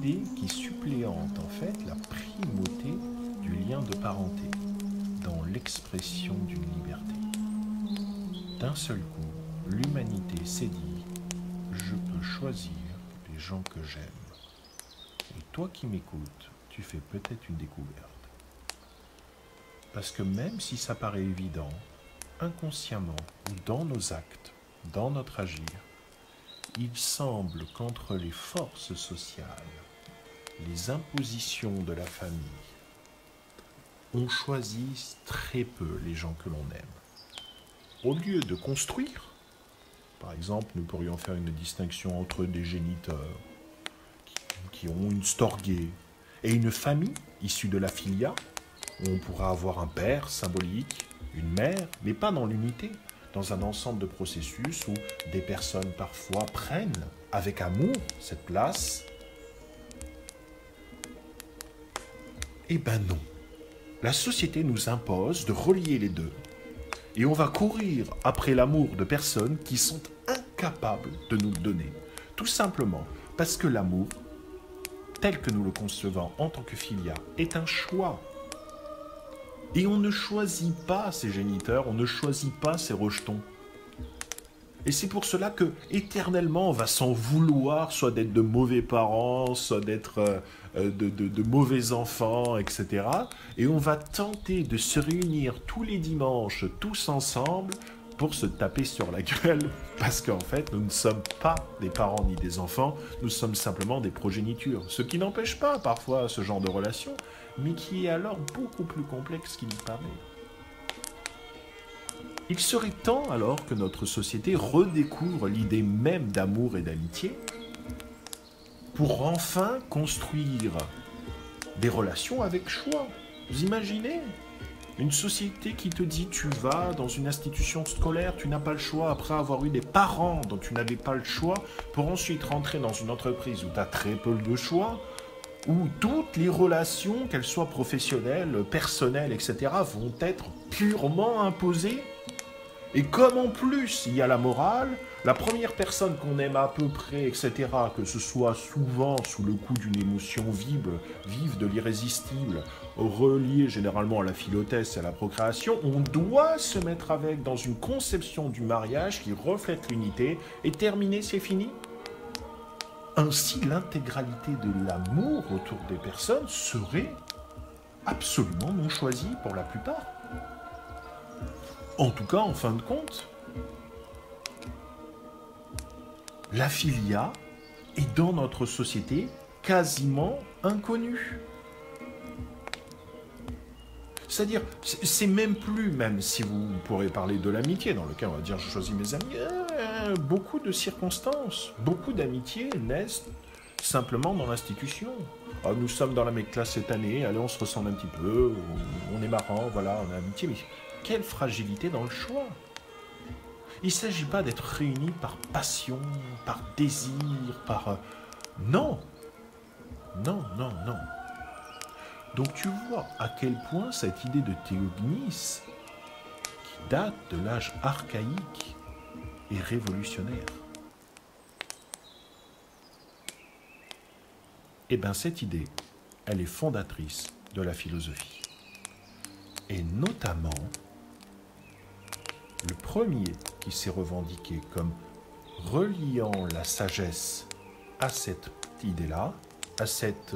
idée qui suppléante en fait la primauté du lien de parenté dans l'expression d'une liberté. D'un seul coup, l'humanité s'est dit « Je peux choisir les gens que j'aime ». Et toi qui m'écoutes, tu fais peut-être une découverte. Parce que même si ça paraît évident, inconsciemment ou dans nos actes, dans notre agir, il semble qu'entre les forces sociales, les impositions de la famille, on choisit très peu les gens que l'on aime. Au lieu de construire, par exemple, nous pourrions faire une distinction entre des géniteurs qui ont une storgée et une famille issue de la filia, où on pourra avoir un père symbolique, une mère, mais pas dans l'unité, dans un ensemble de processus où des personnes parfois prennent avec amour cette place. Eh ben non. La société nous impose de relier les deux. Et on va courir après l'amour de personnes qui sont incapables de nous le donner. Tout simplement parce que l'amour, tel que nous le concevons en tant que filia, est un choix. Et on ne choisit pas ses géniteurs, on ne choisit pas ses rejetons. Et c'est pour cela que, éternellement, on va s'en vouloir, soit d'être de mauvais parents, soit d'être de mauvais enfants, etc. Et on va tenter de se réunir tous les dimanches, tous ensemble, pour se taper sur la gueule, parce qu'en fait, nous ne sommes pas des parents ni des enfants, nous sommes simplement des progénitures. Ce qui n'empêche pas, parfois, ce genre de relation, mais qui est alors beaucoup plus complexe qu'il y paraît. Il serait temps alors que notre société redécouvre l'idée même d'amour et d'amitié pour enfin construire des relations avec choix. Vous imaginez ? Une société qui te dit tu vas dans une institution scolaire, tu n'as pas le choix après avoir eu des parents dont tu n'avais pas le choix pour ensuite rentrer dans une entreprise où tu as très peu de choix, où toutes les relations, qu'elles soient professionnelles, personnelles, etc., vont être purement imposées. Et comme en plus il y a la morale, la première personne qu'on aime à peu près, etc., que ce soit souvent sous le coup d'une émotion vive de l'irrésistible, reliée généralement à la philotesse et à la procréation, on doit se mettre avec dans une conception du mariage qui reflète l'unité, et terminé, c'est fini. Ainsi, l'intégralité de l'amour autour des personnes serait absolument non choisie pour la plupart. En tout cas, en fin de compte, la filia est dans notre société quasiment inconnue. C'est-à-dire, c'est même plus, même si vous pourrez parler de l'amitié, dans lequel on va dire je choisis mes amis, beaucoup de circonstances, beaucoup d'amitiés naissent simplement dans l'institution. Ah, nous sommes dans la même classe cette année, allez, on se ressemble un petit peu, on est marrant, voilà, on a amitié, mais quelle fragilité dans le choix. Il ne s'agit pas d'être réunis par passion, par désir, par... Non. Non, non, non. Donc tu vois à quel point cette idée de théognis, qui date de l'âge archaïque, est révolutionnaire. Eh bien cette idée, elle est fondatrice de la philosophie. Et notamment, le premier qui s'est revendiqué comme reliant la sagesse à cette idée-là, à cette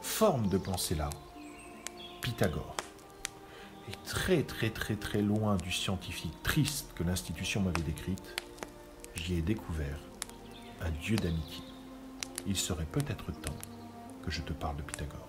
forme de pensée-là, Pythagore. Et très très très très loin du scientifique triste que l'institution m'avait décrite, j'y ai découvert un dieu d'amitié. Il serait peut-être temps que je te parle de Pythagore.